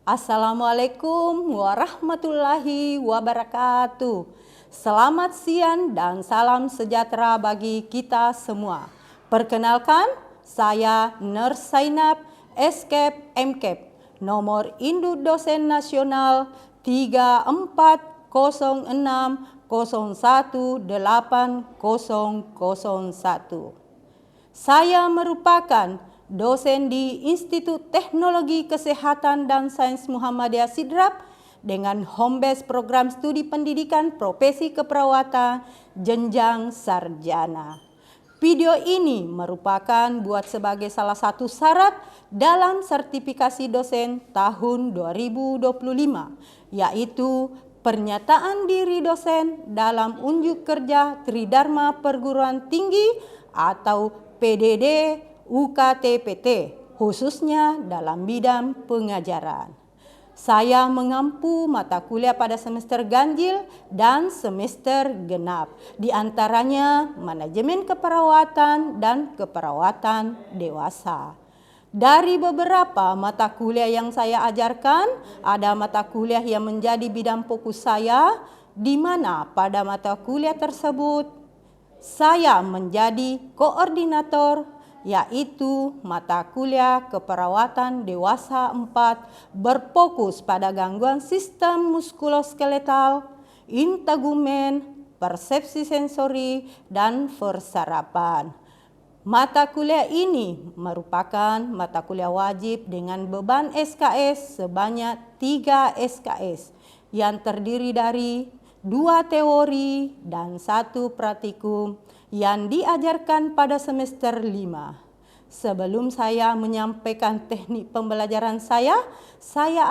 Assalamualaikum warahmatullahi wabarakatuh. Selamat siang dan salam sejahtera bagi kita semua. Perkenalkan, saya Nurse Zainab, Eskep MKep, nomor induk dosen nasional 3406018001. Saya merupakan dosen di Institut Teknologi Kesehatan dan Sains Muhammadiyah Sidrap dengan home base program studi pendidikan profesi keperawatan jenjang sarjana. Video ini merupakan buat sebagai salah satu syarat dalam sertifikasi dosen tahun 2025, yaitu pernyataan diri dosen dalam unjuk kerja Tridharma Perguruan Tinggi atau PDD UKT-PT, khususnya dalam bidang pengajaran. Saya mengampu mata kuliah pada semester ganjil dan semester genap, di antaranya manajemen keperawatan dan keperawatan dewasa. Dari beberapa mata kuliah yang saya ajarkan, ada mata kuliah yang menjadi bidang fokus saya, di mana pada mata kuliah tersebut saya menjadi koordinator, yaitu mata kuliah keperawatan dewasa 4 berfokus pada gangguan sistem muskuloskeletal, integumen, persepsi sensori, dan persarapan. Mata kuliah ini merupakan mata kuliah wajib dengan beban SKS sebanyak 3 SKS yang terdiri dari 2 teori dan 1 praktikum yang diajarkan pada semester 5. Sebelum saya menyampaikan teknik pembelajaran saya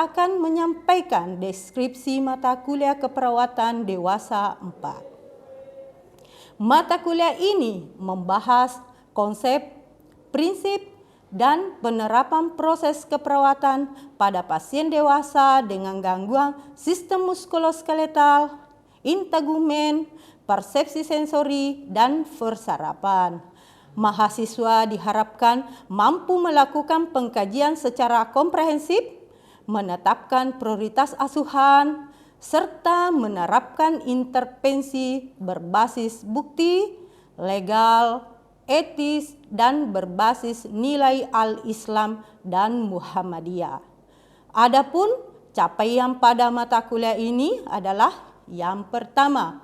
akan menyampaikan deskripsi mata kuliah keperawatan dewasa 4. Mata kuliah ini membahas konsep, prinsip, dan penerapan proses keperawatan pada pasien dewasa dengan gangguan sistem muskuloskeletal, integumen, persepsi sensori, dan persarapan. Mahasiswa diharapkan mampu melakukan pengkajian secara komprehensif, menetapkan prioritas asuhan, serta menerapkan intervensi berbasis bukti, legal, etis, dan berbasis nilai Al-Islam dan Muhammadiyah. Adapun capaian pada mata kuliah ini adalah yang pertama,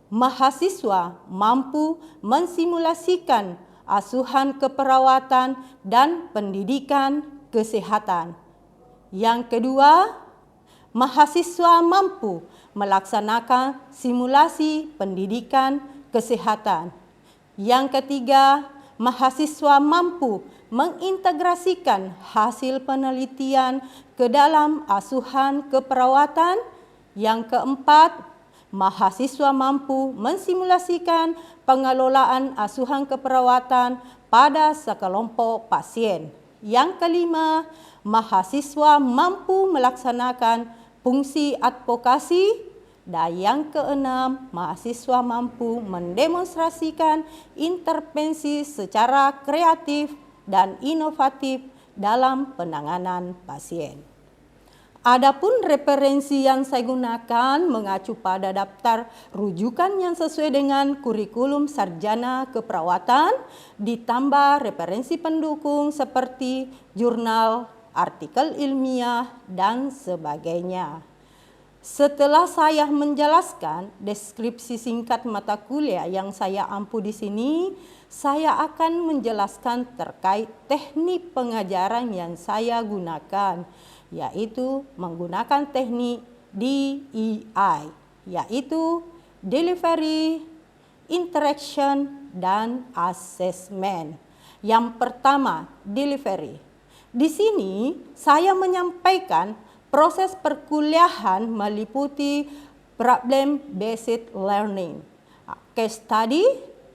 mahasiswa mampu mensimulasikan asuhan keperawatan dan pendidikan kesehatan. Yang kedua, mahasiswa mampu melaksanakan simulasi pendidikan kesehatan. Yang ketiga, mahasiswa mampu mengintegrasikan hasil penelitian ke dalam asuhan keperawatan. Yang keempat, mahasiswa mampu mensimulasikan pengelolaan asuhan keperawatan pada sekelompok pasien. Yang kelima, mahasiswa mampu melaksanakan fungsi advokasi. Dan yang keenam, mahasiswa mampu mendemonstrasikan intervensi secara kreatif dan inovatif dalam penanganan pasien. Adapun referensi yang saya gunakan mengacu pada daftar rujukan yang sesuai dengan kurikulum sarjana keperawatan, ditambah referensi pendukung seperti jurnal, artikel ilmiah, dan sebagainya. Setelah saya menjelaskan deskripsi singkat mata kuliah yang saya ampu di sini, saya akan menjelaskan terkait teknik pengajaran yang saya gunakan, yaitu menggunakan teknik DEI, yaitu Delivery, Interaction, dan Assessment. Yang pertama, Delivery. Di sini saya menyampaikan proses perkuliahan meliputi problem-based learning, case study,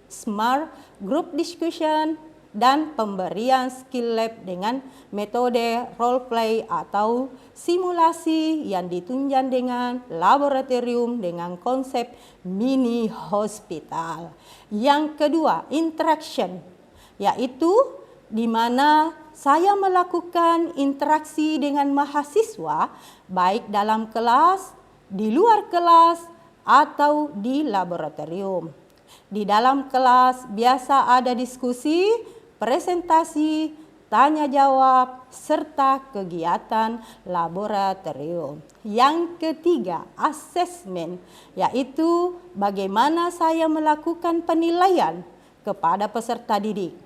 smart group discussion, dan pemberian skill lab dengan metode role play atau simulasi yang ditunjang dengan laboratorium dengan konsep mini hospital. Yang kedua, interaction, yaitu di mana saya melakukan interaksi dengan mahasiswa baik dalam kelas, di luar kelas, atau di laboratorium. Di dalam kelas biasa ada diskusi, presentasi, tanya jawab, serta kegiatan laboratorium. Yang ketiga, asesmen, yaitu bagaimana saya melakukan penilaian kepada peserta didik.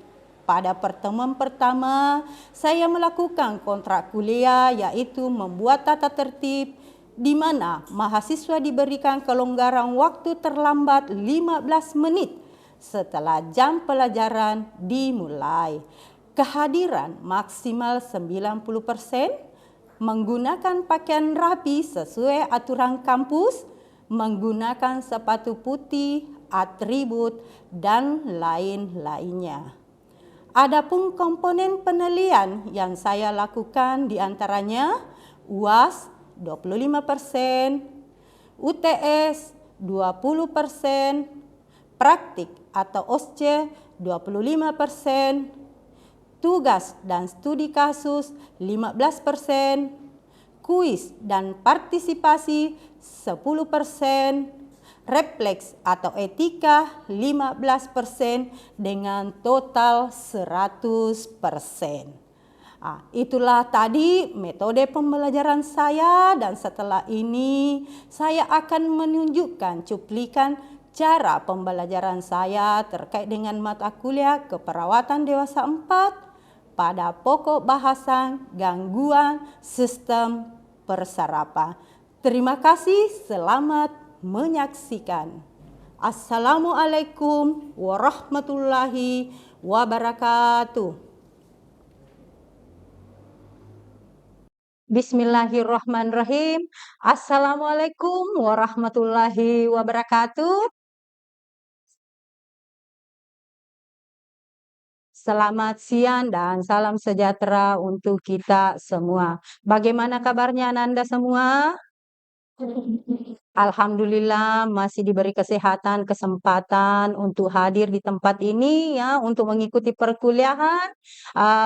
Pada pertemuan pertama, saya melakukan kontrak kuliah, yaitu membuat tata tertib di mana mahasiswa diberikan kelonggaran waktu terlambat 15 menit setelah jam pelajaran dimulai. Kehadiran maksimal 90%, menggunakan pakaian rapi sesuai aturan kampus, menggunakan sepatu putih, atribut, dan lain-lainnya. Adapun komponen penilaian yang saya lakukan diantaranya UAS 25%, UTS 20%, praktik atau OSCE 25%, tugas dan studi kasus 15%, kuis dan partisipasi 10%, refleks atau etika 15% dengan total 100%. Itulah tadi metode pembelajaran saya, dan setelah ini saya akan menunjukkan cuplikan cara pembelajaran saya terkait dengan mata kuliah keperawatan dewasa 4 pada pokok bahasan gangguan sistem persarapan. Terima kasih, selamat menyaksikan. Assalamualaikum warahmatullahi wabarakatuh. Bismillahirrahmanirrahim. Assalamualaikum warahmatullahi wabarakatuh. Selamat siang dan salam sejahtera untuk kita semua. Bagaimana kabarnya Anda semua? Alhamdulillah masih diberi kesehatan, kesempatan untuk hadir di tempat ini ya, untuk mengikuti perkuliahan.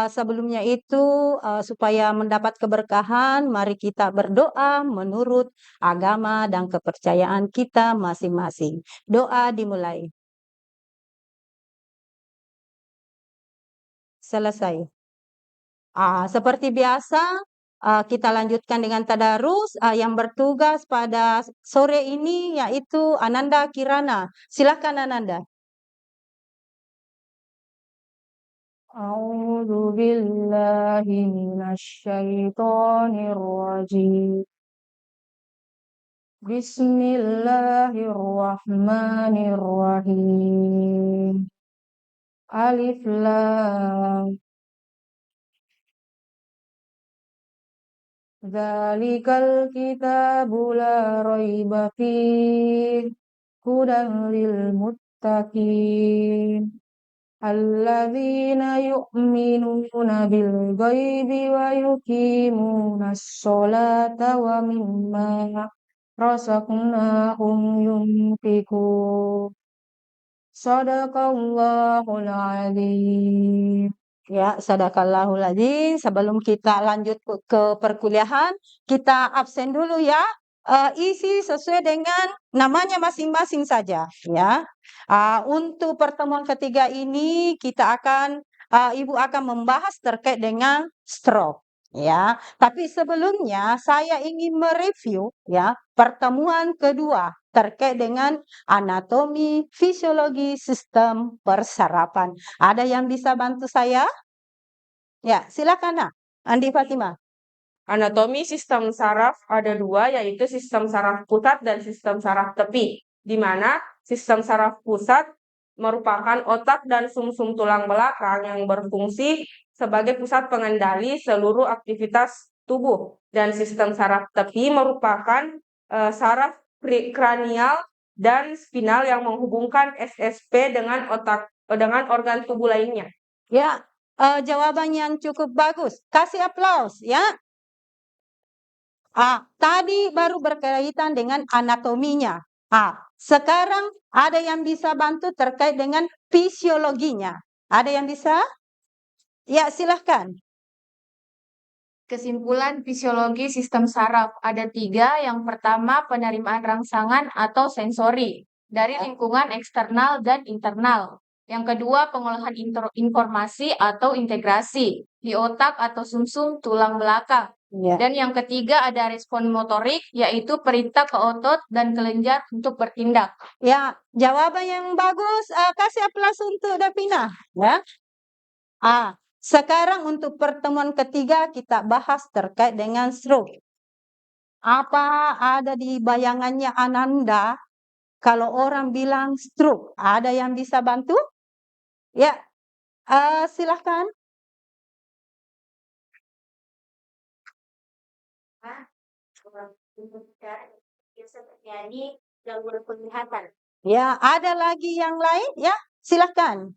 Sebelumnya itu supaya mendapat keberkahan, mari kita berdoa menurut agama dan kepercayaan kita masing-masing. Doa dimulai. Selesai. Seperti biasa, kita lanjutkan dengan tadarus. Yang bertugas pada sore ini yaitu Ananda Kirana. Silakan Ananda. A'udzu billahi minasyaitonir rajim. Bismillahirrahmanirrahim. Alif lam. Dzalikal kitabu la raiba fihi hudan lil muttaqin alladzina yu'minuna bil ghaibi wa yuqimunas sholata wa mimma razaqnahum yunfiqun. Shadaqallahul adzim. Ya, sadaqallahul adzim. Sebelum kita lanjut ke perkuliahan, kita absen dulu ya. Isi sesuai dengan namanya masing-masing saja ya. Untuk pertemuan ketiga ini Ibu akan membahas terkait dengan stroke ya. Tapi sebelumnya saya ingin mereview ya pertemuan kedua terkait dengan anatomi fisiologi sistem persarapan. Ada yang bisa bantu saya? Ya, silakan Nak. Andi Fatimah. Anatomi sistem saraf ada dua, yaitu sistem saraf pusat dan sistem saraf tepi, di mana sistem saraf pusat merupakan otak dan sumsum tulang belakang yang berfungsi sebagai pusat pengendali seluruh aktivitas tubuh, dan sistem saraf tepi merupakan saraf kranial dan spinal yang menghubungkan SSP dengan organ tubuh lainnya. Ya, jawaban yang cukup bagus. Kasih aplaus ya. Tadi baru berkaitan dengan anatominya. Sekarang ada yang bisa bantu terkait dengan fisiologinya. Ada yang bisa? Ya, silahkan. Kesimpulan fisiologi sistem saraf ada 3. Yang pertama, penerimaan rangsangan atau sensori dari lingkungan eksternal dan internal. Yang kedua, pengolahan informasi atau integrasi di otak atau sumsum tulang belakang. Ya. Dan yang ketiga ada respon motorik, yaitu perintah ke otot dan kelenjar untuk bertindak. Ya, jawaban yang bagus. Kasih aplaus untuk Davina. Ya. Sekarang untuk pertemuan ketiga kita bahas terkait dengan stroke. Apa ada di bayangannya Ananda kalau orang bilang stroke? Ada yang bisa bantu? Ya, silahkan. Biasa terjadi gangguan penglihatan. Ya, ada lagi yang lain? Ya, silahkan.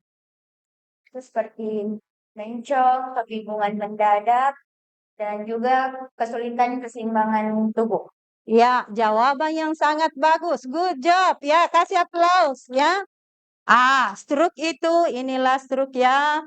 Seperti mencong, kebingungan mendadak, dan juga kesulitan keseimbangan tubuh. Ya, jawaban yang sangat bagus. Good job. Ya, kasih aplaus ya. Stroke itu inilah stroke ya.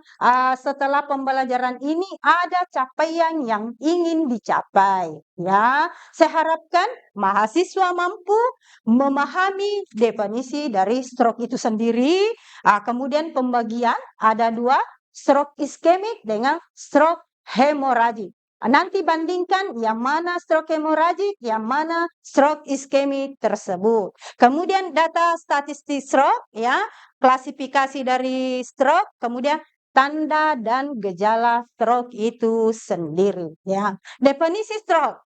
Setelah pembelajaran ini ada capaian yang ingin dicapai ya. Saya harapkan mahasiswa mampu memahami definisi dari stroke itu sendiri. Kemudian pembagian ada 2, stroke iskemik dengan stroke hemoragik. Nanti bandingkan yang mana stroke hemoragik, yang mana stroke iskemik tersebut. Kemudian data statistik stroke ya, klasifikasi dari stroke, kemudian tanda dan gejala stroke itu sendiri ya. Definisi stroke.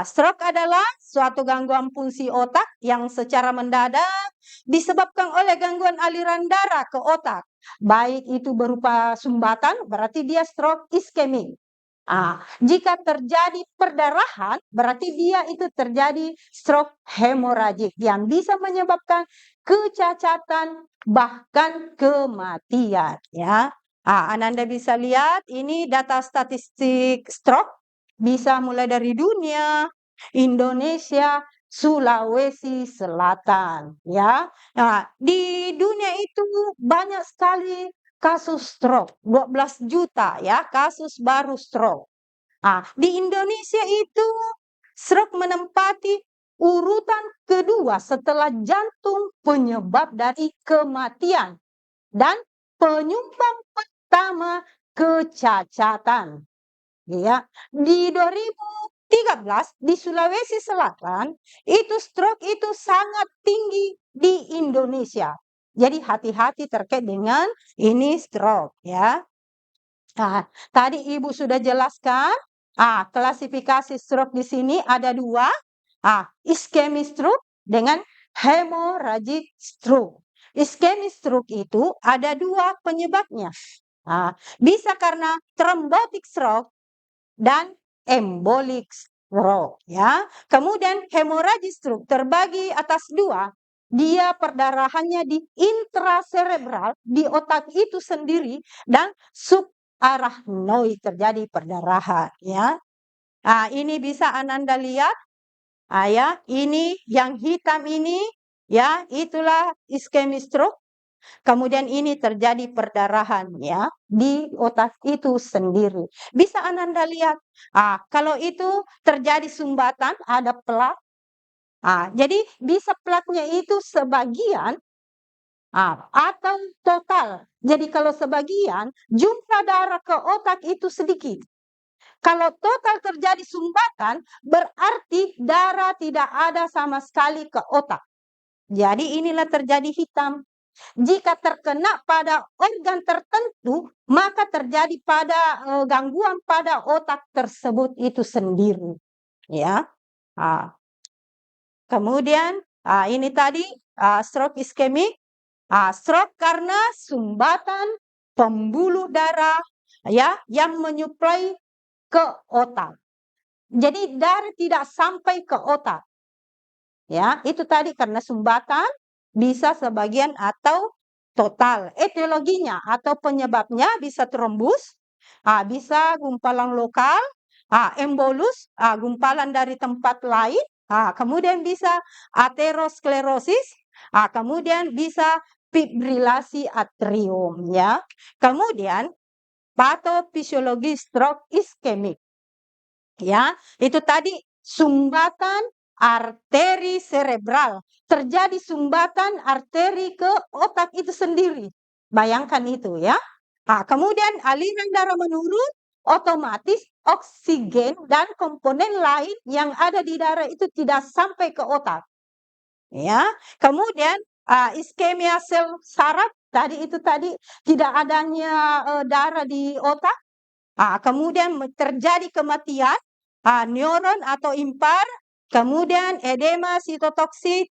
Stroke adalah suatu gangguan fungsi otak yang secara mendadak disebabkan oleh gangguan aliran darah ke otak. Baik itu berupa sumbatan, berarti dia stroke iskemik. Jika terjadi perdarahan, berarti dia itu terjadi stroke hemoragik yang bisa menyebabkan kecacatan bahkan kematian ya. Ananda bisa lihat ini data statistik stroke bisa mulai dari dunia, Indonesia, Sulawesi Selatan ya. Di dunia itu banyak sekali kasus stroke, 12 juta ya kasus baru stroke. Di Indonesia itu stroke menempati urutan kedua setelah jantung penyebab dari kematian dan penyumbang pertama kecacatan. Ya, di 2013 di Sulawesi Selatan itu stroke itu sangat tinggi di Indonesia. Jadi hati-hati terkait dengan ini stroke ya. Tadi Ibu sudah jelaskan, klasifikasi stroke di sini ada 2, ischemic stroke dengan hemorrhagic stroke. Ischemic stroke itu ada 2 penyebabnya. Bisa karena thrombotic stroke dan embolic stroke ya. Kemudian hemorrhagic stroke terbagi atas 2. Dia perdarahannya di intracerebral di otak itu sendiri dan subarachnoid terjadi perdarahan ya. Ini bisa Ananda lihat. Ya, ini yang hitam ini ya, itulah ischemic stroke. Kemudian ini terjadi perdarahan ya di otak itu sendiri. Bisa Ananda lihat. Kalau itu terjadi sumbatan ada plak. Jadi bisa plaknya itu sebagian atau total. Jadi kalau sebagian jumlah darah ke otak itu sedikit. Kalau total terjadi sumbatan berarti darah tidak ada sama sekali ke otak. Jadi inilah terjadi hitam. Jika terkena pada organ tertentu, maka terjadi pada gangguan pada otak tersebut itu sendiri. Ya. Kemudian ini tadi stroke iskemik, stroke karena sumbatan pembuluh darah ya yang menyuplai ke otak. Jadi darah tidak sampai ke otak. Ya, itu tadi karena sumbatan bisa sebagian atau total. Etiologinya atau penyebabnya bisa trombus, bisa gumpalan lokal, embolus, gumpalan dari tempat lain, kemudian bisa aterosklerosis, kemudian bisa fibrilasi atrium ya. Kemudian patofisiologi stroke iskemik. Ya, itu tadi sumbatan arteri cerebral. Terjadi sumbatan arteri ke otak itu sendiri. Bayangkan itu ya. Nah, kemudian aliran darah menurun, otomatis oksigen dan komponen lain yang ada di darah itu tidak sampai ke otak. Ya, kemudian iskemia sel saraf tadi itu tadi tidak adanya darah di otak. Kemudian terjadi kematian neuron atau impar, kemudian edema sitotoksik,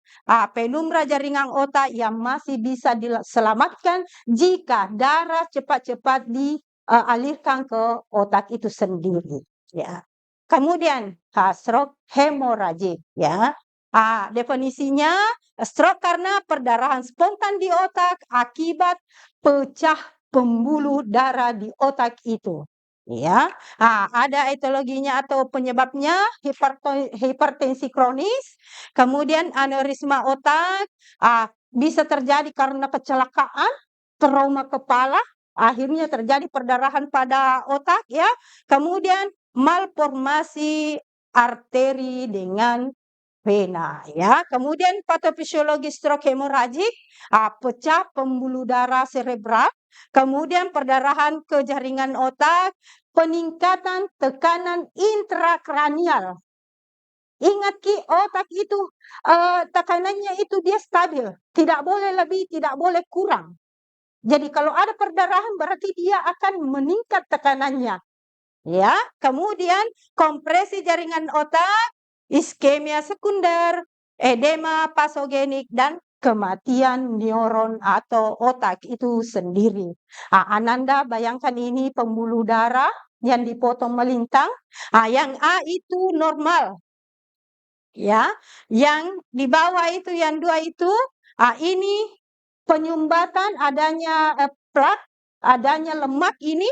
penumbra jaringan otak yang masih bisa diselamatkan jika darah cepat-cepat dialirkan ke otak itu sendiri. Ya. Kemudian stroke hemoragik. Ya. Definisinya stroke karena perdarahan spontan di otak akibat pecah pembuluh darah di otak itu. Ya, ada etiologinya atau penyebabnya hipertensi kronis, kemudian aneurisma otak, bisa terjadi karena kecelakaan, trauma kepala, akhirnya terjadi perdarahan pada otak ya, kemudian malformasi arteri dengan vena ya, kemudian patofisiologi stroke hemoragik, pecah pembuluh darah cerebral, kemudian perdarahan ke jaringan otak, peningkatan tekanan intrakranial. Ingat Ki, otak itu tekanannya itu dia stabil, tidak boleh lebih, tidak boleh kurang. Jadi kalau ada perdarahan berarti dia akan meningkat tekanannya. Ya, kemudian kompresi jaringan otak, iskemia sekunder, edema pasogenik dan kematian neuron atau otak itu sendiri. Ananda bayangkan ini pembuluh darah yang dipotong melintang, yang A itu normal. Ya, yang di bawah itu yang 2 itu ini penyumbatan adanya plak, adanya lemak ini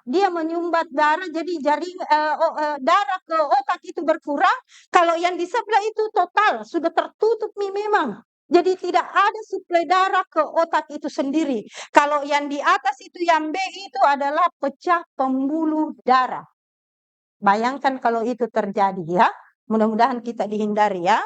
dia menyumbat darah jadi darah ke otak itu berkurang. Kalau yang di sebelah itu total sudah tertutup nih memang. Jadi tidak ada suplai darah ke otak itu sendiri. Kalau yang di atas itu yang B itu adalah pecah pembuluh darah. Bayangkan kalau itu terjadi ya. Mudah-mudahan kita dihindari ya.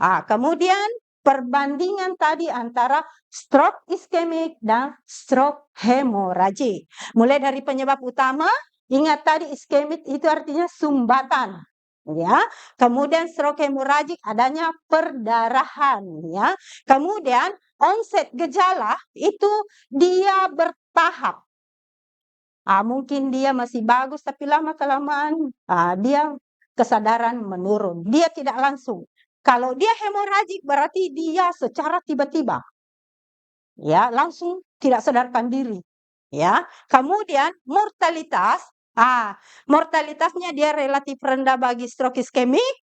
Kemudian perbandingan tadi antara stroke iskemik dan stroke hemoragik. Mulai dari penyebab utama, ingat tadi iskemik itu artinya sumbatan. Ya, kemudian stroke hemoragik adanya perdarahan ya. Kemudian onset gejala itu dia bertahap. Mungkin dia masih bagus tapi lama-kelamaan dia kesadaran menurun. Dia tidak langsung. Kalau dia hemoragik berarti dia secara tiba-tiba. Ya, langsung tidak sadarkan diri. Ya. Kemudian mortalitas, mortalitasnya dia relatif rendah bagi stroke iskemik,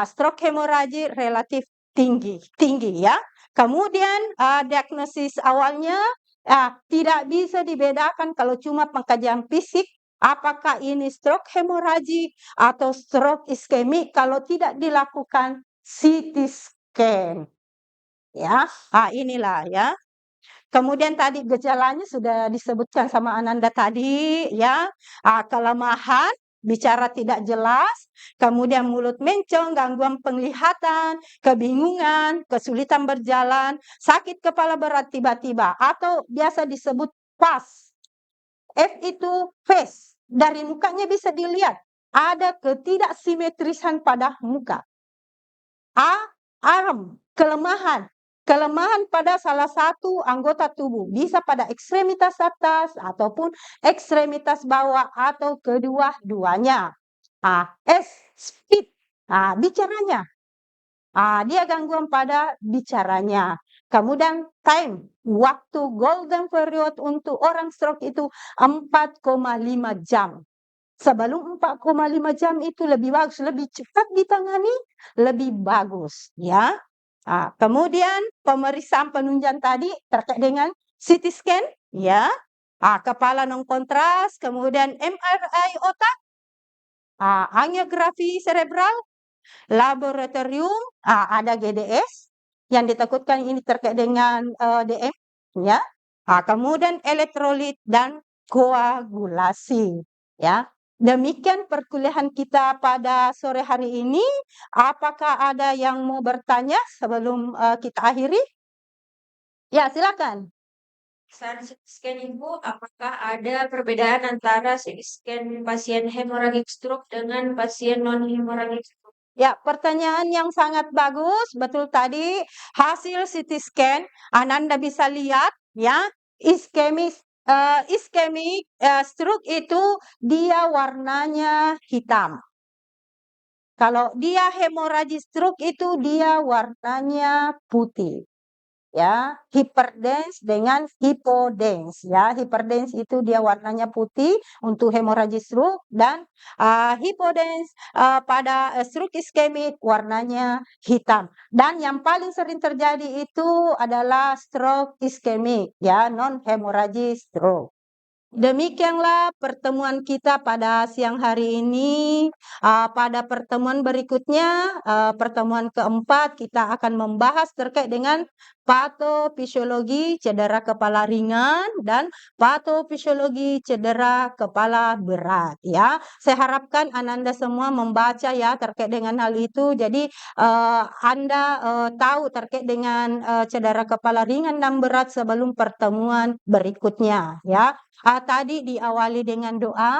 stroke hemoragik relatif tinggi ya. Kemudian diagnosis awalnya tidak bisa dibedakan kalau cuma pengkajian fisik apakah ini stroke hemoragik atau stroke iskemik kalau tidak dilakukan CT scan. Ya, inilah ya. Kemudian tadi gejalanya sudah disebutkan sama Ananda tadi ya, kelemahan, bicara tidak jelas, kemudian mulut mencong, gangguan penglihatan, kebingungan, kesulitan berjalan, sakit kepala berat tiba-tiba atau biasa disebut PAS. F itu face, dari mukanya bisa dilihat ada ketidaksimetrisan pada muka. Arm, kelemahan pada salah satu anggota tubuh, bisa pada ekstremitas atas ataupun ekstremitas bawah atau kedua-duanya. S, speed, bicaranya. Dia gangguan pada bicaranya. Kemudian time, waktu golden period untuk orang stroke itu 4,5 jam. Sebelum 4,5 jam itu lebih bagus, lebih cepat ditangani, lebih bagus ya. Kemudian pemeriksaan penunjang tadi terkait dengan CT scan ya. Kepala non kontras, kemudian MRI otak, angiografi cerebral, laboratorium, ada GDS yang ditakutkan ini terkait dengan DM ya. Kemudian elektrolit dan koagulasi ya. Demikian perkuliahan kita pada sore hari ini. Apakah ada yang mau bertanya sebelum kita akhiri? Ya, silakan. Saat CT scan Ibu, apakah ada perbedaan antara CT scan pasien hemoragik stroke dengan pasien non-hemoragik stroke? Ya, pertanyaan yang sangat bagus. Betul tadi hasil CT scan Ananda bisa lihat ya, iskemik stroke itu dia warnanya hitam. Kalau dia hemorrhagic stroke itu dia warnanya putih. Ya, hyperdense dengan hypodense ya. Hyperdense itu dia warnanya putih untuk hemorrhagic stroke dan hypodense pada stroke iskemik warnanya hitam. Dan yang paling sering terjadi itu adalah stroke iskemik ya, non hemorrhagic stroke. Demikianlah pertemuan kita pada siang hari ini. Pada pertemuan berikutnya, pertemuan keempat, kita akan membahas terkait dengan patofisiologi cedera kepala ringan dan patofisiologi cedera kepala berat. Ya, saya harapkan Ananda semua membaca ya terkait dengan hal itu. Jadi Anda tahu terkait dengan cedera kepala ringan dan berat sebelum pertemuan berikutnya. Ya. Tadi diawali dengan doa.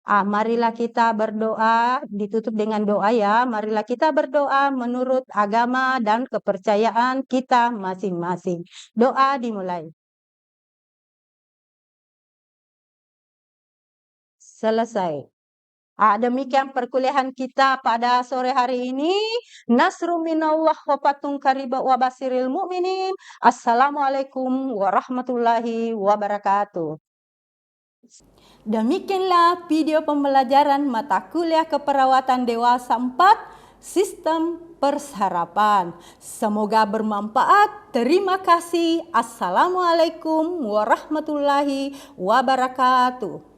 Marilah kita berdoa, ditutup dengan doa ya. Marilah kita berdoa menurut agama dan kepercayaan kita masing-masing. Doa dimulai. Selesai. Demikian perkuliahan kita pada sore hari ini. Nasrum minallah wa fatun qariba wa basiril mu'minin. Assalamualaikum warahmatullahi wabarakatuh. Demikianlah video pembelajaran mata kuliah keperawatan dewasa 4 sistem persarapan. Semoga bermanfaat. Terima kasih. Assalamualaikum warahmatullahi wabarakatuh.